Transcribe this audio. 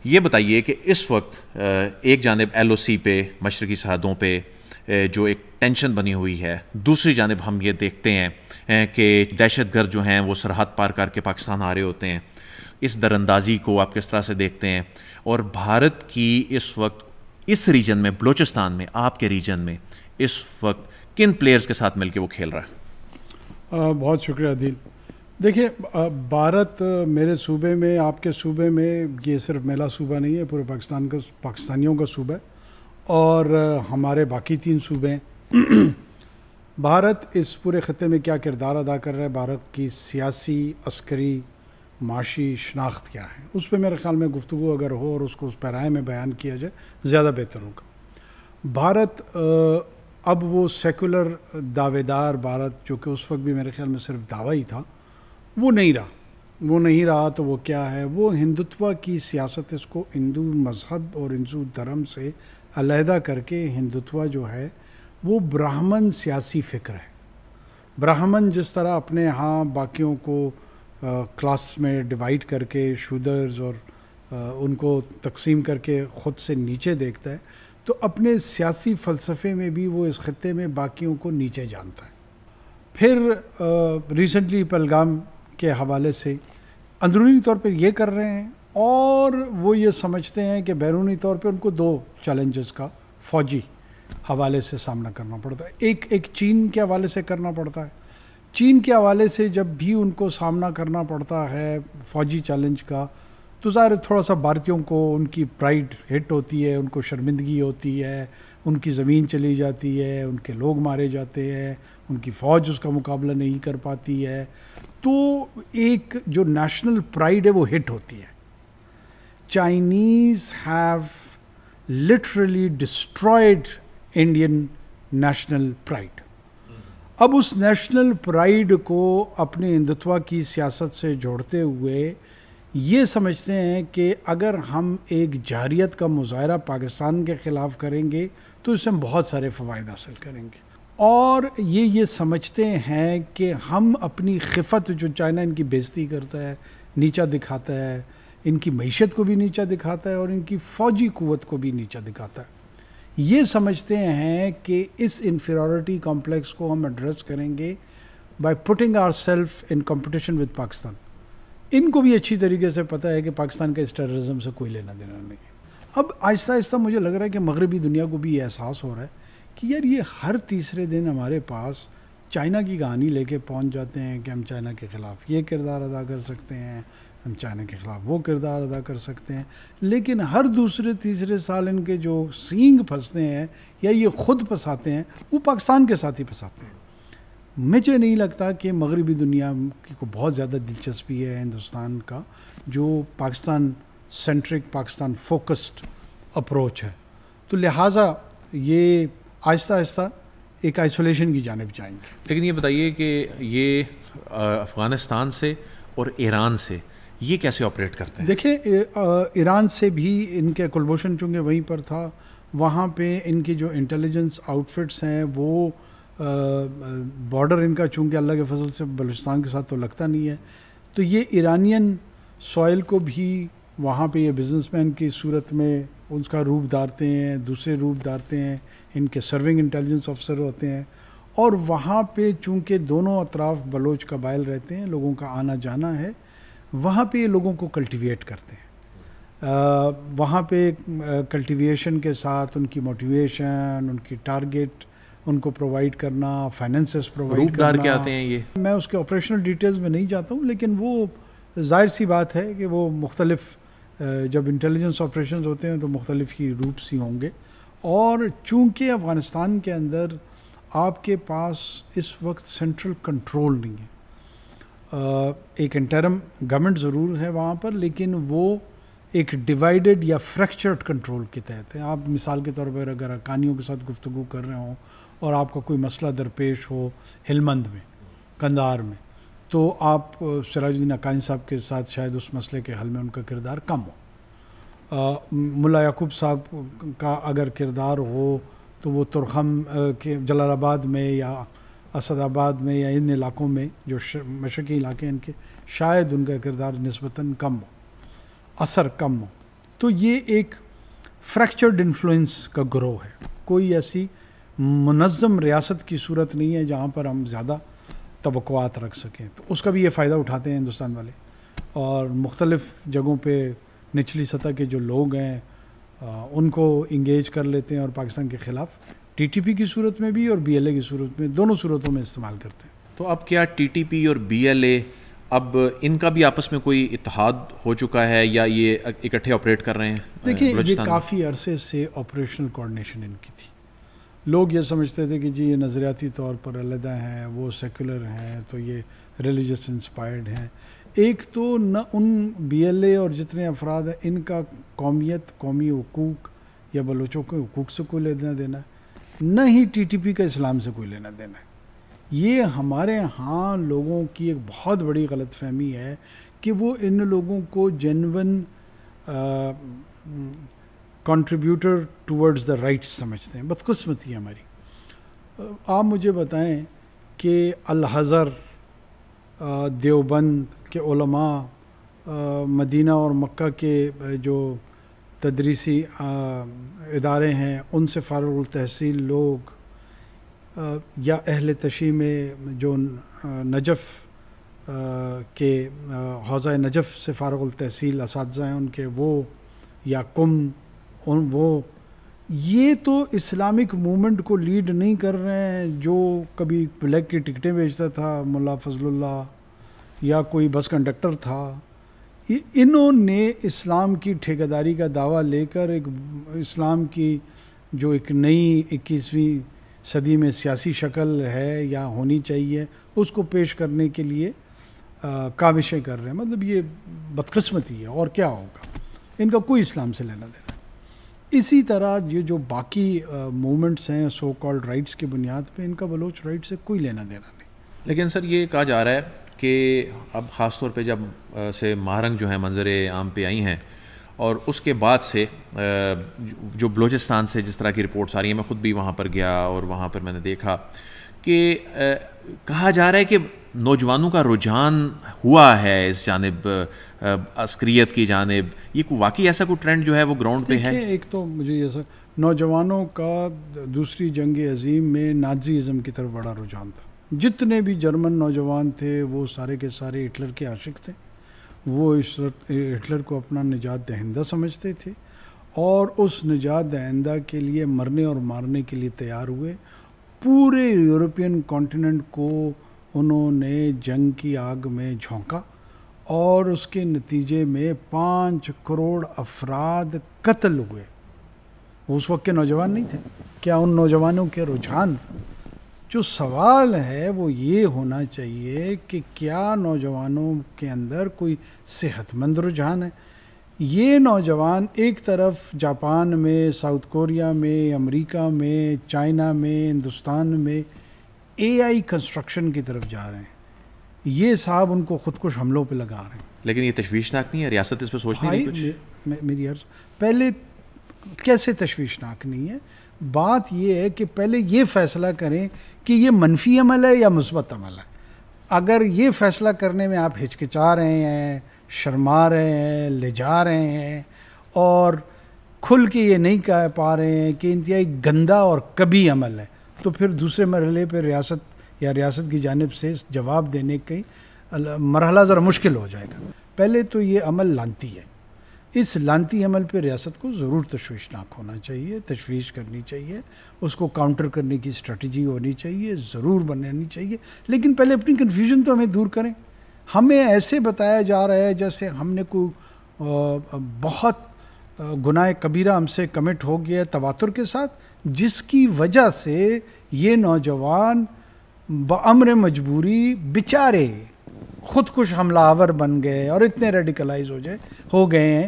یہ بتائیے کہ اس وقت ایک جانب ایل او سی پہ مشرقی سرحدوں پہ جو ایک ٹینشن بنی ہوئی ہے، دوسری جانب ہم یہ دیکھتے ہیں کہ دہشت گرد جو ہیں وہ سرحد پار کر کے پاکستان آ رہے ہوتے ہیں. اس در اندازی کو آپ کس طرح سے دیکھتے ہیں؟ اور بھارت کی اس وقت اس ریجن میں، بلوچستان میں، آپ کے ریجن میں اس وقت کن پلیئرز کے ساتھ مل کے وہ کھیل رہا ہے؟ بہت شکریہ عدیل. دیکھیے، بھارت میرے صوبے میں، آپ کے صوبے میں، یہ صرف میرا صوبہ نہیں ہے، پورے پاکستان کا، پاکستانیوں کا صوبہ ہے، اور ہمارے باقی 3 صوبے ہیں. بھارت اس پورے خطے میں کیا کردار ادا کر رہا ہے، بھارت کی سیاسی، عسکری، معاشی شناخت کیا ہے، اس پہ میرے خیال میں گفتگو اگر ہو اور اس کو اس پیرائے میں بیان کیا جائے زیادہ بہتر ہوگا. بھارت اب وہ سیکولر دعوے دار بھارت جو کہ اس وقت بھی میرے خیال میں صرف دعویٰ ہی تھا، وہ نہیں رہا. تو وہ کیا ہے؟ وہ ہندوتوا کی سیاست، اس کو ہندو مذہب اور ہندو دھرم سے علیحدہ کر کے ہندوتوا جو ہے وہ برہمن سیاسی فکر ہے. برہمن جس طرح اپنے ہاں باقیوں کو کلاس میں ڈیوائیڈ کر کے، شودرز اور ان کو تقسیم کر کے خود سے نیچے دیکھتا ہے، تو اپنے سیاسی فلسفے میں بھی وہ اس خطے میں باقیوں کو نیچے جانتا ہے. پھر ریسنٹلی پہلگام کے حوالے سے اندرونی طور پر یہ کر رہے ہیں، اور وہ یہ سمجھتے ہیں کہ بیرونی طور پہ ان کو 2 چیلنجز کا فوجی حوالے سے سامنا کرنا پڑتا ہے. ایک چین کے حوالے سے کرنا پڑتا ہے. چین کے حوالے سے جب بھی ان کو سامنا کرنا پڑتا ہے فوجی چیلنج کا، تو ظاہر تھوڑا سا بھارتیوں کو ان کی پرائیڈ ہٹ ہوتی ہے، ان کو شرمندگی ہوتی ہے، ان کی زمین چلی جاتی ہے، ان کے لوگ مارے جاتے ہیں، ان کی فوج اس کا مقابلہ نہیں کر پاتی ہے. تو ایک جو نیشنل پرائیڈ ہے وہ ہٹ ہوتی ہے. Chinese have literally destroyed Indian national pride. اب اس نیشنل پرائیڈ کو اپنے ہندوتوا کی سیاست سے جوڑتے ہوئے یہ سمجھتے ہیں کہ اگر ہم ایک جارحیت کا مظاہرہ پاکستان کے خلاف کریں گے تو اس سے ہم بہت سارے فوائد حاصل کریں گے. اور یہ سمجھتے ہیں کہ ہم اپنی خفت، جو چائنا ان کی بےزتی کرتا ہے، نیچا دکھاتا ہے، ان کی معیشت کو بھی نیچا دکھاتا ہے اور ان کی فوجی قوت کو بھی نیچا دکھاتا ہے، یہ سمجھتے ہیں کہ اس انفیریورٹی کمپلیکس کو ہم ایڈریس کریں گے by putting our self in competition with Pakistan. ان کو بھی اچھی طریقے سے پتہ ہے کہ پاکستان کا اس ٹیررزم سے کوئی لینا دینا نہیں ہے. اب آہستہ آہستہ مجھے لگ رہا ہے کہ مغربی دنیا کو بھی یہ احساس ہو رہا ہے کہ یار یہ ہر تیسرے دن ہمارے پاس چائنا کی کہانی لے کے پہنچ جاتے ہیں کہ ہم چائنا کے خلاف یہ کردار ادا کر سکتے ہیں، ہم چائنا کے خلاف وہ کردار ادا کر سکتے ہیں، لیکن ہر دوسرے تیسرے سال ان کے جو سینگ پھنستے ہیں یا یہ خود پھنساتے ہیں وہ پاکستان کے ساتھ ہی پھنساتے ہیں. مجھے نہیں لگتا کہ مغربی دنیا کو بہت زیادہ دلچسپی ہے ہندوستان کا جو Pakistan centric, Pakistan focused approach ہے. تو لہٰذا یہ آہستہ آہستہ ایک آئسولیشن کی جانب جائیں گے. لیکن یہ بتائیے کہ یہ افغانستان سے اور ایران سے یہ کیسے آپریٹ کرتے ہیں؟ دیکھیں، ایران سے بھی ان کے کلبھوشن چونکہ وہیں پر تھا، وہاں پہ ان کی جو انٹیلیجنس آؤٹ فٹس ہیں وہ بارڈر ان کا چونکہ اللہ کے فضل سے بلوچستان کے ساتھ تو لگتا نہیں ہے، تو یہ ایرانین سوائل کو بھی وہاں پہ یہ بزنس مین کی صورت میں اس کا روپ دھارتے ہیں، دوسرے روپ دھارتے ہیں، ان کے سرونگ انٹیلیجنس آفیسر ہوتے ہیں. اور وہاں پہ چونکہ دونوں اطراف بلوچ قبائل رہتے ہیں، لوگوں کا آنا جانا ہے، وہاں پہ یہ لوگوں کو کلٹیویٹ کرتے ہیں. وہاں پہ کلٹیویشن کے ساتھ ان کی موٹیویشن، ان کی ٹارگٹ ان کو پرووائڈ کرنا، فائنینسز پرووائڈ کرنا. روپ دار کیا آتے ہیں یہ؟ میں اس کے آپریشنل ڈیٹیلز میں نہیں جاتا ہوں، لیکن وہ ظاہر سی بات ہے کہ وہ مختلف جب انٹیلیجنس آپریشنز ہوتے ہیں تو مختلف ہی روپس ہی ہوں گے. اور چونکہ افغانستان کے اندر آپ کے پاس اس وقت سینٹرل کنٹرول نہیں ہے، ایک انٹرم گورنمنٹ ضرور ہے وہاں پر، لیکن وہ ایک ڈیوائیڈڈ یا فریکچرڈ کنٹرول کے تحت ہے. آپ مثال کے طور پر اگر حقانیوں کے ساتھ گفتگو کر رہے ہوں اور آپ کا کوئی مسئلہ درپیش ہو ہلمند میں، قندھار میں، تو آپ سراج الدین حقانی صاحب کے ساتھ شاید اس مسئلے کے حل میں ان کا کردار کم ہو. ملا یعقوب صاحب کا اگر کردار ہو تو وہ ترخم کے جلال آباد میں یا اسد آباد میں یا ان علاقوں میں جو مشرقی علاقے ہیں ان کے، شاید ان کا کردار نسبتاً کم ہو، اثر کم ہو. تو یہ ایک فریکچرڈ انفلوئنس کا گروہ ہے. کوئی ایسی منظم ریاست کی صورت نہیں ہے جہاں پر ہم زیادہ توقعات رکھ سکیں. تو اس کا بھی یہ فائدہ اٹھاتے ہیں ہندوستان والے, اور مختلف جگہوں پہ نچلی سطح کے جو لوگ ہیں ان کو انگیج کر لیتے ہیں اور پاکستان کے خلاف ٹی ٹی پی کی صورت میں بھی اور بی ایل اے کی صورت میں, دونوں صورتوں میں استعمال کرتے ہیں. تو اب کیا ٹی ٹی پی اور بی ایل اے اب ان کا بھی آپس میں کوئی اتحاد ہو چکا ہے یا یہ اکٹھے آپریٹ کر رہے ہیں؟ دیکھیں یہ کافی عرصے سے آپریشنل کوآرڈینیشن ان کی تھی. لوگ یہ سمجھتے تھے کہ جی یہ نظریاتی طور پر علیحدہ ہیں, وہ سیکولر ہیں, تو یہ ریلیجس انسپائرڈ ہیں. ایک تو نہ ان بی ایل اے اور جتنے افراد ہیں ان کا قومیت, قومی حقوق یا بلوچوں کے حقوق سے کوئی لینا دینا ہے, نہ ہی ٹی ٹی پی کا اسلام سے کوئی لینا دینا ہے. یہ ہمارے ہاں لوگوں کی ایک بہت بڑی غلط فہمی ہے کہ وہ ان لوگوں کو genuine contributor towards the rights سمجھتے ہیں. بدقسمتی ہے ہماری. آپ مجھے بتائیں کہ الازہر, دیوبند کے علماء, مدینہ اور مکہ کے جو تدریسی ادارے ہیں ان سے فارغ التحصیل لوگ, یا اہل تشیع میں جو نجف کے حوزہ نجف سے فارغ التحصیل اساتذہ ہیں ان کے وہ, یا وہ یہ تو اسلامک موومنٹ کو لیڈ نہیں کر رہے ہیں. جو کبھی بلیک کی ٹکٹیں بیچتا تھا ملا فضل اللہ, یا کوئی بس کنڈکٹر تھا, انہوں نے اسلام کی ٹھیکیداری کا دعویٰ لے کر ایک اسلام کی جو ایک نئی 21ویں صدی میں سیاسی شکل ہے یا ہونی چاہیے اس کو پیش کرنے کے لیے کاوشیں کر رہے ہیں. مطلب یہ بدقسمتی ہے, اور کیا ہوگا. ان کا کوئی اسلام سے لینا دینا. اسی طرح یہ جو باقی موومنٹس ہیں سو کالڈ رائٹس کی بنیاد پہ, ان کا بلوچ رائٹ سے کوئی لینا دینا نہیں. لیکن سر یہ کہا جا رہا ہے کہ اب خاص طور پہ جب سے مہرنگ جو ہیں منظر عام پہ آئی ہیں, اور اس کے بعد سے جو بلوچستان سے جس طرح کی رپورٹس آ رہی ہیں, میں خود بھی وہاں پر گیا اور وہاں پر میں نے دیکھا کہ کہا جا رہا ہے کہ نوجوانوں کا رجحان ہوا ہے اس جانب, عسکریت کی جانب. یہ واقعی ایسا کوئی ٹرینڈ جو ہے وہ گراؤنڈ پہ ہے؟ ایک تو مجھے یہ نوجوانوں کا دوسری جنگ عظیم میں نازیزم کی طرف بڑا رجحان تھا. جتنے بھی جرمن نوجوان تھے وہ سارے کے سارے ہٹلر کے عاشق تھے. وہ ہٹلر کو اپنا نجات دہندہ سمجھتے تھے, اور اس نجات دہندہ کے لیے مرنے اور مارنے کے لیے تیار ہوئے. پورے یورپین کانٹیننٹ کو انہوں نے جنگ کی آگ میں جھونکا, اور اس کے نتیجے میں 5 کروڑ افراد قتل ہوئے. وہ اس وقت کے نوجوان نہیں تھے. کیا ان نوجوانوں کے رجحان؟ جو سوال ہے وہ یہ ہونا چاہیے کہ کیا نوجوانوں کے اندر کوئی صحت مند رجحان ہے؟ یہ نوجوان ایک طرف جاپان میں, ساؤتھ کوریا میں, امریکہ میں, چائنا میں, ہندوستان میں اے آئی کنسٹرکشن کی طرف جا رہے ہیں. یہ صاحب ان کو خودکش حملوں پہ لگا رہے ہیں. لیکن یہ تشویشناک نہیں ہے؟ ریاست اس پہ سوچتی نہیں کچھ؟ میری عرض پہلے کیسے تشویشناک نہیں ہے؟ بات یہ ہے کہ پہلے یہ فیصلہ کریں کہ یہ منفی عمل ہے یا مثبت عمل ہے. اگر یہ فیصلہ کرنے میں آپ ہچکچا رہے ہیں, شرما رہے ہیں, لجا رہے ہیں, اور کھل کے یہ نہیں کہہ پا رہے ہیں کہ انتہائی گندا اور کبھی عمل ہے, تو پھر دوسرے مرحلے پہ ریاست کی جانب سے جواب دینے کا مرحلہ ذرا مشکل ہو جائے گا. پہلے تو یہ عمل لانتی ہے. اس لانتی عمل پہ ریاست کو ضرور تشویشناک ہونا چاہیے, تشویش کرنی چاہیے, اس کو کاؤنٹر کرنے کی اسٹریٹجی ہونی چاہیے, ضرور بنانی چاہیے. لیکن پہلے اپنی کنفیوژن تو ہمیں دور کریں. ہمیں ایسے بتایا جا رہا ہے جیسے ہم نے کوئی بہت گناہ کبیرہ ہم سے کمٹ ہو گیا تواتر کے ساتھ, جس کی وجہ سے یہ نوجوان بامر مجبوری بیچارے خودکش حملہ آور بن گئے اور اتنے ریڈیکلائز ہو گئے ہیں